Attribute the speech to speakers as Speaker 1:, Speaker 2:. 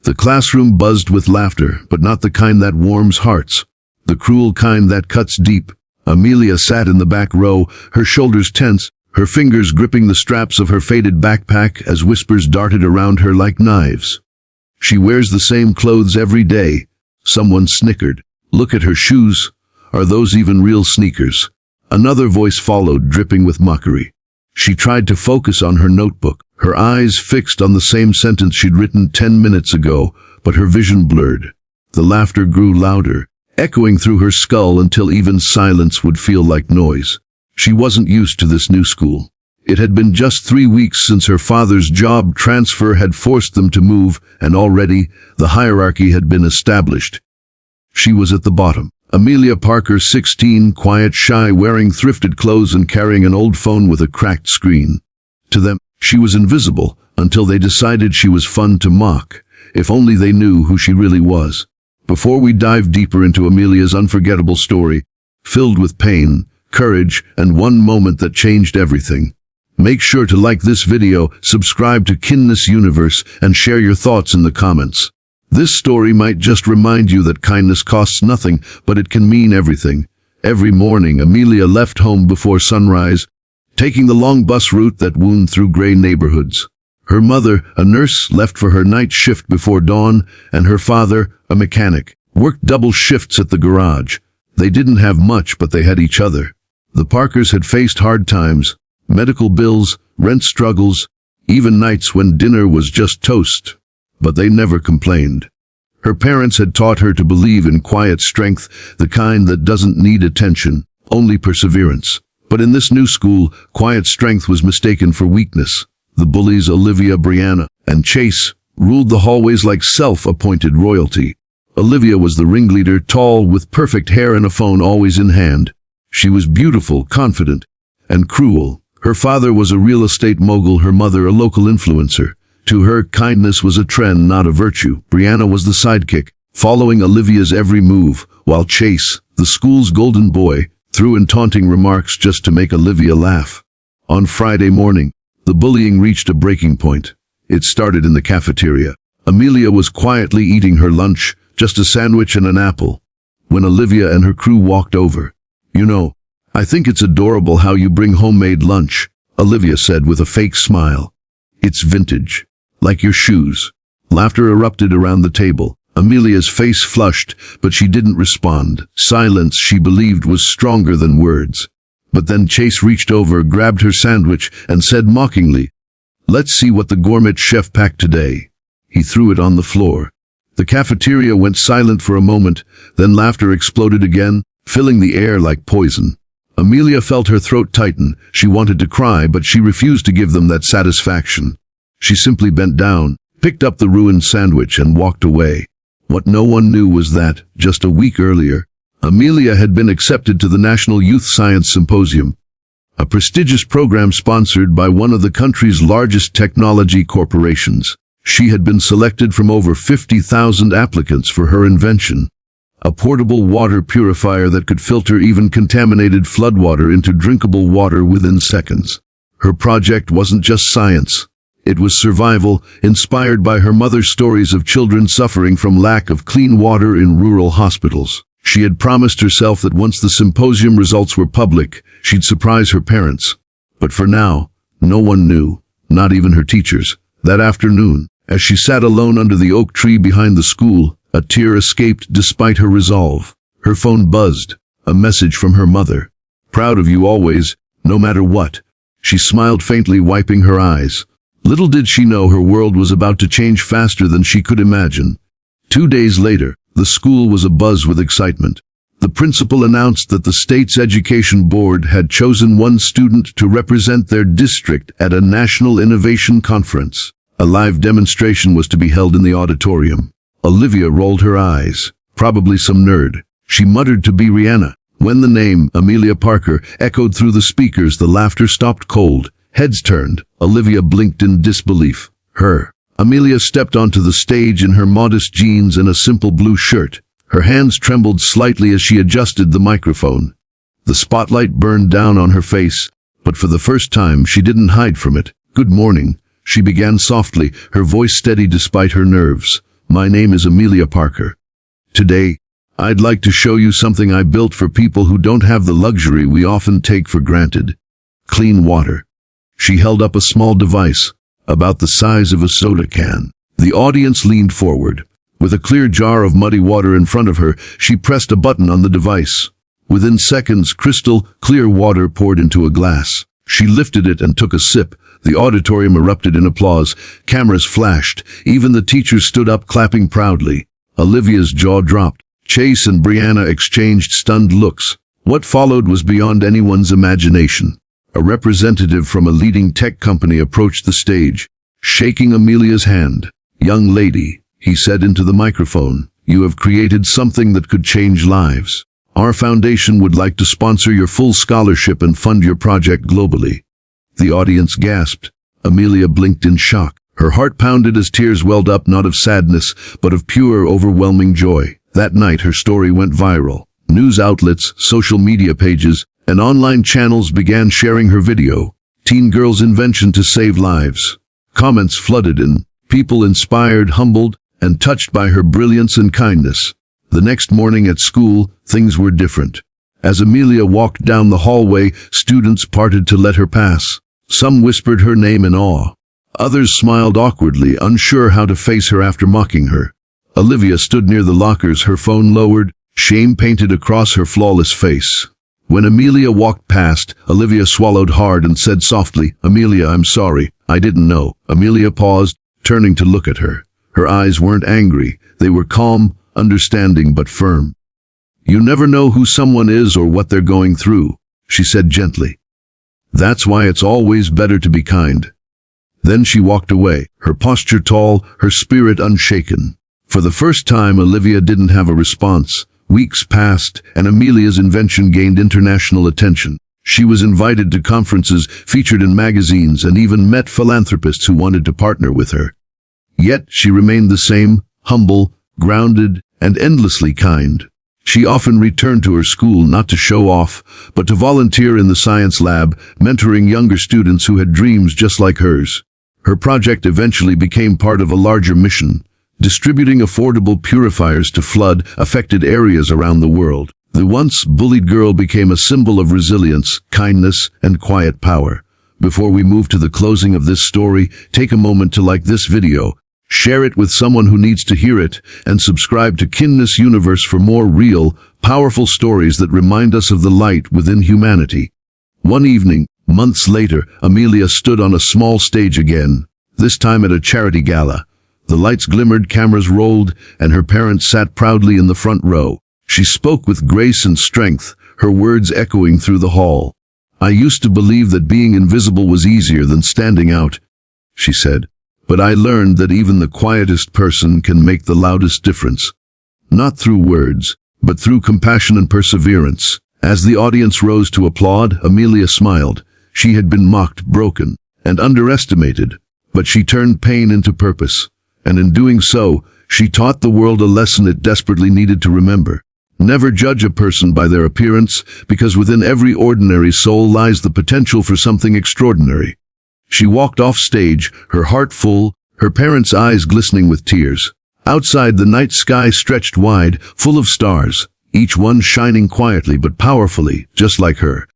Speaker 1: The classroom buzzed with laughter, but not the kind that warms hearts. The cruel kind that cuts deep. Amelia sat in the back row, her shoulders tense, her fingers gripping the straps of her faded backpack as whispers darted around her like knives. She wears the same clothes every day. Someone snickered. Look at her shoes. Are those even real sneakers? Another voice followed, dripping with mockery. She tried to focus on her notebook, her eyes fixed on the same sentence she'd written 10 minutes ago, but her vision blurred. The laughter grew louder, echoing through her skull until even silence would feel like noise. She wasn't used to this new school. It had been just 3 weeks since her father's job transfer had forced them to move, and already the hierarchy had been established. She was at the bottom. Amelia Parker, 16, quiet, shy, wearing thrifted clothes and carrying an old phone with a cracked screen. To them, she was invisible, until they decided she was fun to mock, if only they knew who she really was. Before we dive deeper into Amelia's unforgettable story, filled with pain, courage, and one moment that changed everything, make sure to like this video, subscribe to Kindness Universe, and share your thoughts in the comments. This story might just remind you that kindness costs nothing, but it can mean everything. Every morning, Amelia left home before sunrise, taking the long bus route that wound through gray neighborhoods. Her mother, a nurse, left for her night shift before dawn, and her father, a mechanic, worked double shifts at the garage. They didn't have much, but they had each other. The Parkers had faced hard times, medical bills, rent struggles, even nights when dinner was just toast. But they never complained. Her parents had taught her to believe in quiet strength, the kind that doesn't need attention, only perseverance. But in this new school, quiet strength was mistaken for weakness. The bullies Olivia, Brianna, and Chase ruled the hallways like self-appointed royalty. Olivia was the ringleader, tall, with perfect hair and a phone always in hand. She was beautiful, confident, and cruel. Her father was a real estate mogul, her mother a local influencer. To her, kindness was a trend, not a virtue. Brianna was the sidekick, following Olivia's every move, while Chase, the school's golden boy, threw in taunting remarks just to make Olivia laugh. On Friday morning, the bullying reached a breaking point. It started in the cafeteria. Amelia was quietly eating her lunch, just a sandwich and an apple, when Olivia and her crew walked over. "You know, I think it's adorable how you bring homemade lunch," Olivia said with a fake smile. "It's vintage. Like your shoes." Laughter erupted around the table. Amelia's face flushed, but she didn't respond. Silence, she believed, was stronger than words. But then Chase reached over, grabbed her sandwich, and said mockingly, "Let's see what the gourmet chef packed today." He threw it on the floor. The cafeteria went silent for a moment, then laughter exploded again, filling the air like poison. Amelia felt her throat tighten. She wanted to cry, but she refused to give them that satisfaction. She simply bent down, picked up the ruined sandwich, and walked away. What no one knew was that, just a week earlier, Amelia had been accepted to the National Youth Science Symposium, a prestigious program sponsored by one of the country's largest technology corporations. She had been selected from over 50,000 applicants for her invention, a portable water purifier that could filter even contaminated floodwater into drinkable water within seconds. Her project wasn't just science. It was survival, inspired by her mother's stories of children suffering from lack of clean water in rural hospitals. She had promised herself that once the symposium results were public, she'd surprise her parents. But for now, no one knew, not even her teachers. That afternoon, as she sat alone under the oak tree behind the school, a tear escaped despite her resolve. Her phone buzzed, a message from her mother. "Proud of you always, no matter what." She smiled faintly, wiping her eyes. Little did she know her world was about to change faster than she could imagine. 2 days later, the school was abuzz with excitement. The principal announced that the state's education board had chosen one student to represent their district at a national innovation conference. A live demonstration was to be held in the auditorium. Olivia rolled her eyes. Probably some nerd. She muttered to Brianna. When the name, Amelia Parker, echoed through the speakers, the laughter stopped cold. Heads turned. Olivia blinked in disbelief. Her. Amelia stepped onto the stage in her modest jeans and a simple blue shirt. Her hands trembled slightly as she adjusted the microphone. The spotlight burned down on her face, but for the first time she didn't hide from it. "Good morning," she began softly, her voice steady despite her nerves. My name is Amelia Parker. Today, I'd like to show you something I built for people who don't have the luxury we often take for granted. Clean water. She held up a small device, about the size of a soda can. The audience leaned forward. With a clear jar of muddy water in front of her, she pressed a button on the device. Within seconds, crystal, clear water poured into a glass. She lifted it and took a sip. The auditorium erupted in applause. Cameras flashed. Even the teachers stood up, clapping proudly. Olivia's jaw dropped. Chase and Brianna exchanged stunned looks. What followed was beyond anyone's imagination. A representative from a leading tech company approached the stage, shaking Amelia's hand. "Young lady," he said into the microphone, "you have created something that could change lives. Our foundation would like to sponsor your full scholarship and fund your project globally." The audience gasped. Amelia blinked in shock. Her heart pounded as tears welled up, not of sadness, but of pure, overwhelming joy. That night, her story went viral. News outlets, social media pages, and online channels began sharing her video, "Teen Girl's Invention to Save Lives." Comments flooded in, people inspired, humbled, and touched by her brilliance and kindness. The next morning at school, things were different. As Amelia walked down the hallway, students parted to let her pass. Some whispered her name in awe. Others smiled awkwardly, unsure how to face her after mocking her. Olivia stood near the lockers, her phone lowered, shame painted across her flawless face. When Amelia walked past, Olivia swallowed hard and said softly, "Amelia, I'm sorry. I didn't know." Amelia paused, turning to look at her. Her eyes weren't angry. They were calm, understanding but firm. "You never know who someone is or what they're going through," she said gently. "That's why it's always better to be kind." Then she walked away, her posture tall, her spirit unshaken. For the first time, Olivia didn't have a response. Weeks passed, and Amelia's invention gained international attention. She was invited to conferences, featured in magazines, and even met philanthropists who wanted to partner with her. Yet she remained the same, humble, grounded, and endlessly kind. She often returned to her school not to show off, but to volunteer in the science lab, mentoring younger students who had dreams just like hers. Her project eventually became part of a larger mission, distributing affordable purifiers to flood-affected areas around the world. The once bullied girl became a symbol of resilience, kindness, and quiet power. Before we move to the closing of this story, take a moment to like this video, share it with someone who needs to hear it, and subscribe to Kindness Universe for more real, powerful stories that remind us of the light within humanity. One evening, months later, Amelia stood on a small stage again, this time at a charity gala. The lights glimmered, cameras rolled, and her parents sat proudly in the front row. She spoke with grace and strength, her words echoing through the hall. "I used to believe that being invisible was easier than standing out," she said. "But I learned that even the quietest person can make the loudest difference. Not through words, but through compassion and perseverance." As the audience rose to applaud, Amelia smiled. She had been mocked, broken, and underestimated, but she turned pain into purpose. And in doing so, she taught the world a lesson it desperately needed to remember. Never judge a person by their appearance, because within every ordinary soul lies the potential for something extraordinary. She walked off stage, her heart full, her parents' eyes glistening with tears. Outside, the night sky stretched wide, full of stars, each one shining quietly but powerfully, just like her.